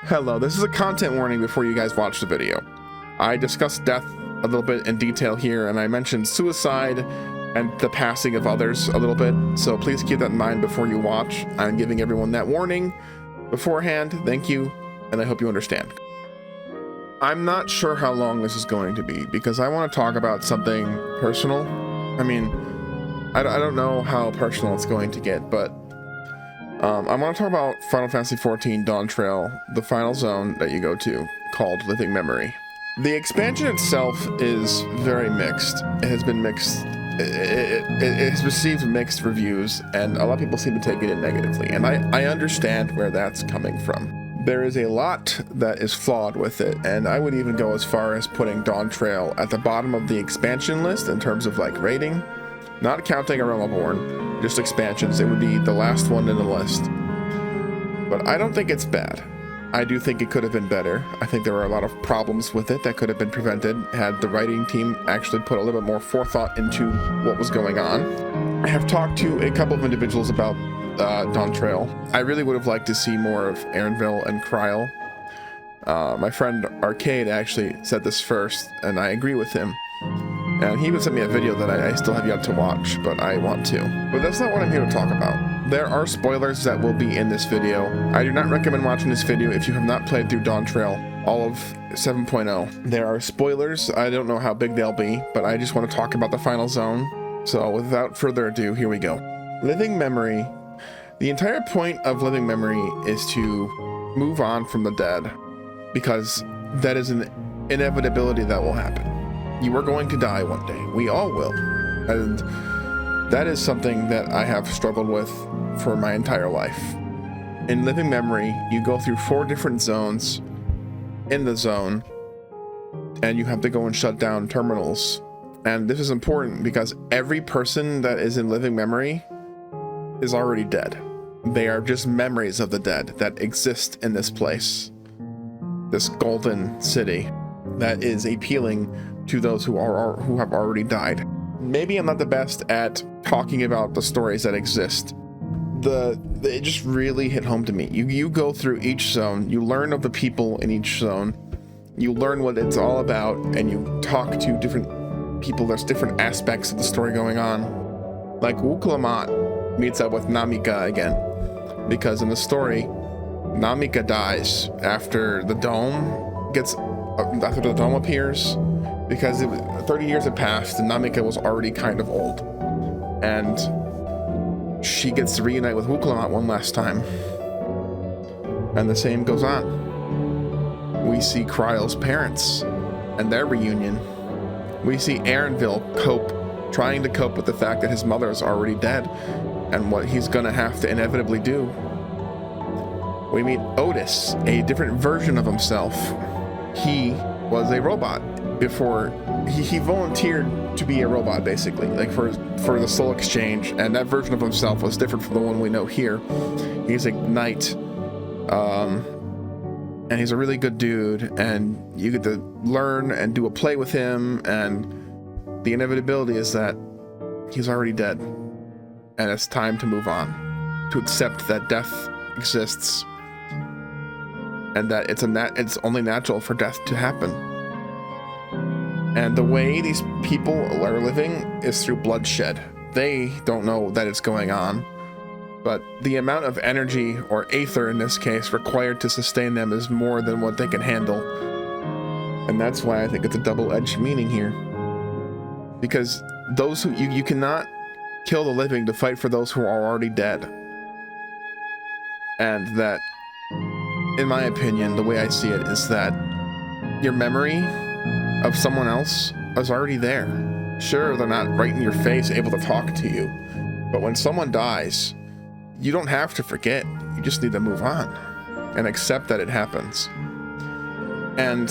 Hello, this is a content warning before you guys watch the video. I discussed death a little bit in detail here, and I mentioned suicide and the passing of others a little bit, so please keep that in mind before you watch. I'm giving everyone that warning beforehand. Thank you, and I hope you understand. I'm not sure how long this is going to be, because I want to talk about something personal. I mean, I don't know how personal it's going to get, but I want to talk about Final Fantasy XIV Dawntrail, the final zone that you go to, called Living Memory. The expansion itself is very mixed. It has been mixed. It has received mixed reviews, and a lot of people seem to take it in negatively, and I understand where that's coming from. There is a lot that is flawed with it, and I would even go as far as putting Dawntrail at the bottom of the expansion list in terms of like rating, not counting A Realm Reborn. Just expansions. It would be the last one in the list. But I don't think it's bad. I do think it could have been better. I think there were a lot of problems with it that could have been prevented had the writing team actually put a little bit more forethought into what was going on. I have talked to a couple of individuals about Dawntrail. I really would have liked to see more of Aaronville and Kryl. My friend Arcade actually said this first, and I agree with him. And he even sent me a video that I still have yet to watch, but I want to. But that's not what I'm here to talk about. There are spoilers that will be in this video. I do not recommend watching this video if you have not played through Dawntrail, all of 7.0. There are spoilers. I don't know how big they'll be, but I just want to talk about the final zone. So without further ado, here we go. Living Memory. The entire point of Living Memory is to move on from the dead, because that is an inevitability that will happen. You are going to die one day. We all will. And that is something that I have struggled with for my entire life. In Living Memory, you go through 4 different zones in the zone, and you have to go and shut down terminals. And this is important because every person that is in Living Memory is already dead. They are just memories of the dead that exist in this place, this golden city that is appealing to those who have already died. Maybe I'm not the best at talking about the stories that exist. It just really hit home to me. You go through each zone, you learn of the people in each zone, you learn what it's all about, and you talk to different people. There's different aspects of the story going on. Like Wuklamat meets up with Namika again, because in the story, Namika dies after the dome appears. Because 30 years had passed and Namika was already kind of old. And she gets to reunite with Wuklamat one last time. And the same goes on. We see Kryl's parents and their reunion. We see Aaronville trying to cope with the fact that his mother is already dead and what he's gonna have to inevitably do. We meet Otis, a different version of himself. He was a robot before he volunteered to be a robot, basically, like for the soul exchange, and that version of himself was different from the one we know here. He's a knight, and he's a really good dude, and you get to learn and do a play with him, and the inevitability is that he's already dead, and it's time to move on, to accept that death exists, and that it's only natural for death to happen. And the way these people are living is through bloodshed. They don't know that it's going on, but the amount of energy, or aether in this case, required to sustain them is more than what they can handle. And that's why I think it's a double-edged meaning here. Because those who you cannot kill the living to fight for those who are already dead. And that, in my opinion, the way I see it is that your memory of someone else is already there. Sure, they're not right in your face able to talk to you, but when someone dies, you don't have to forget. You just need to move on and accept that it happens. And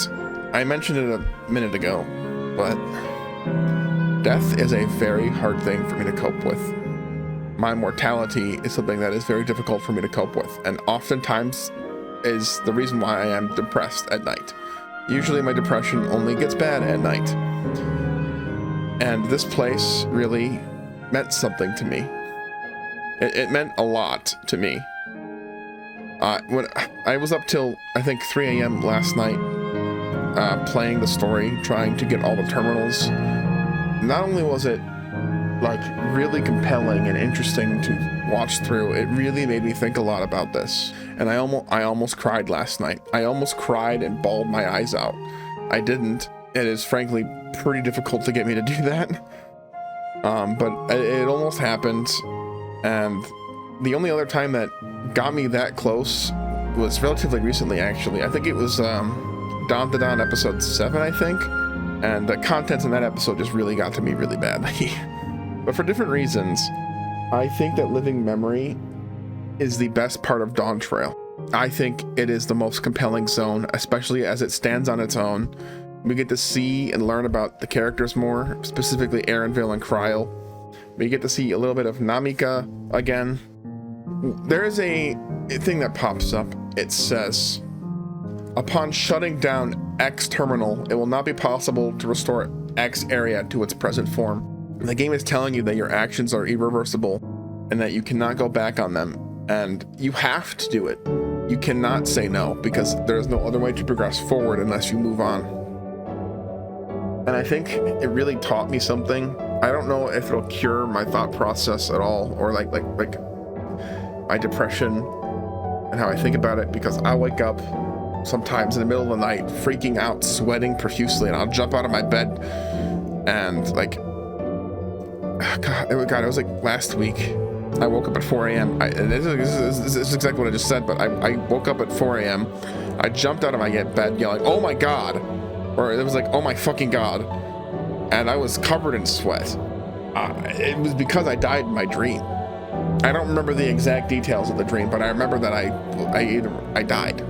I mentioned it a minute ago, but death is a very hard thing for me to cope with. My mortality is something that is very difficult for me to cope with, and oftentimes is the reason why I am depressed at night. Usually my depression only gets bad at night. And this place really meant something to me. It meant a lot to me. When I was up till, I think, 3 a.m. last night, playing the story, trying to get all the terminals. Not only was it like really compelling and interesting to watch through, it really made me think a lot about this. And I almost cried last night. I almost cried and bawled my eyes out. I didn't. It is frankly pretty difficult to get me to do that. But it almost happened. And the only other time that got me that close was relatively recently, actually. I think it was Dawn to Dawn episode 7, I think. And the contents in that episode just really got to me really badly. But for different reasons, I think that Living Memory is the best part of Dawntrail. I think it is the most compelling zone, especially as it stands on its own. We get to see and learn about the characters more, specifically Erenville and Kryl. We get to see a little bit of Namika again. There is a thing that pops up. It says, upon shutting down X terminal, it will not be possible to restore X area to its present form. The game is telling you that your actions are irreversible and that you cannot go back on them, and you have to do it. You cannot say no, because there is no other way to progress forward unless you move on. And I think it really taught me something. I don't know if it'll cure my thought process at all, or like my depression and how I think about it, because I wake up sometimes in the middle of the night freaking out, sweating profusely, and I'll jump out of my bed and like, God, it was like last week. I woke up at 4 a.m. This is exactly what I just said, but I woke up at 4 a.m. I jumped out of my bed yelling, "Oh my God!" Or it was like, "Oh my fucking God!" And I was covered in sweat. It was because I died in my dream. I don't remember the exact details of the dream, but I remember that I died.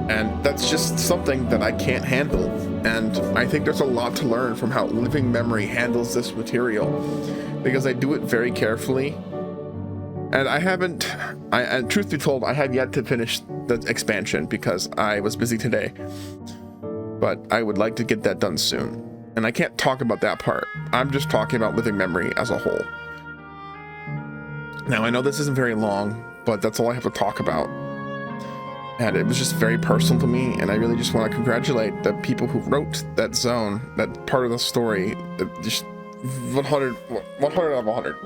And that's just something that I can't handle. And I think there's a lot to learn from how Living Memory handles this material, because I do it very carefully. And and truth be told, I have yet to finish the expansion because I was busy today. But I would like to get that done soon. And I can't talk about that part. I'm just talking about Living Memory as a whole. Now, I know this isn't very long, but that's all I have to talk about. And it was just very personal to me, and I really just want to congratulate the people who wrote that zone, that part of the story. Just 100 out of 100.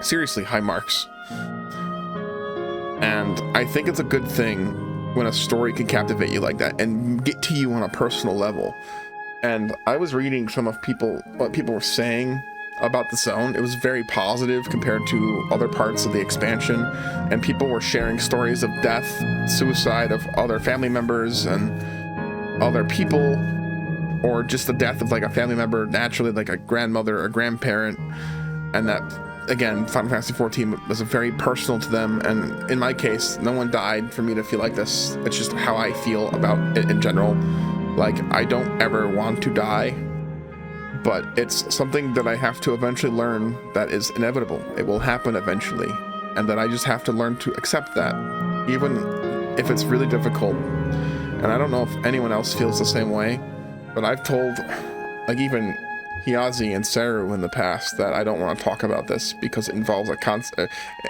Seriously, high marks. And I think it's a good thing when a story can captivate you like that and get to you on a personal level. And I was reading some of what people were saying about the zone. It was very positive compared to other parts of the expansion, and people were sharing stories of death, suicide of other family members and other people, or just the death of like a family member naturally, like a grandmother or grandparent. And that, again, Final Fantasy XIV was very personal to them, and in my case, no one died for me to feel like this. It's just how I feel about it in general. Like, I don't ever want to die, but it's something that I have to eventually learn that is inevitable. It will happen eventually, and that I just have to learn to accept that, even if it's really difficult. And I don't know if anyone else feels the same way, but I've told, like, even Hiazi and Saru in the past that I don't want to talk about this because it involves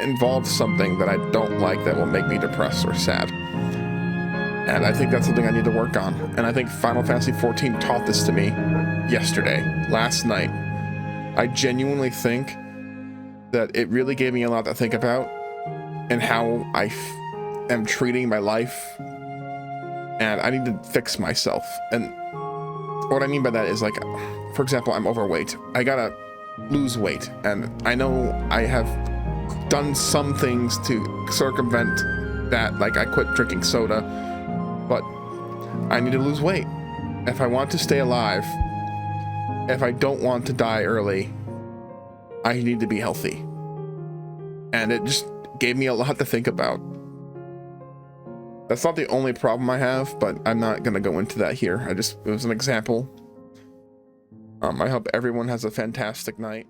involves something that I don't like that will make me depressed or sad. And I think that's something I need to work on. And I think Final Fantasy XIV taught this to me last night. I genuinely think that it really gave me a lot to think about and how I am treating my life. And I need to fix myself. And what I mean by that is, like, for example, I'm overweight. I gotta lose weight. And I know I have done some things to circumvent that, like I quit drinking soda. But I need to lose weight if I want to stay alive. If I don't want to die early, I need to be healthy. And it just gave me a lot to think about. That's not the only problem I have, but I'm not going to go into that here. It was an example. I hope everyone has a fantastic night.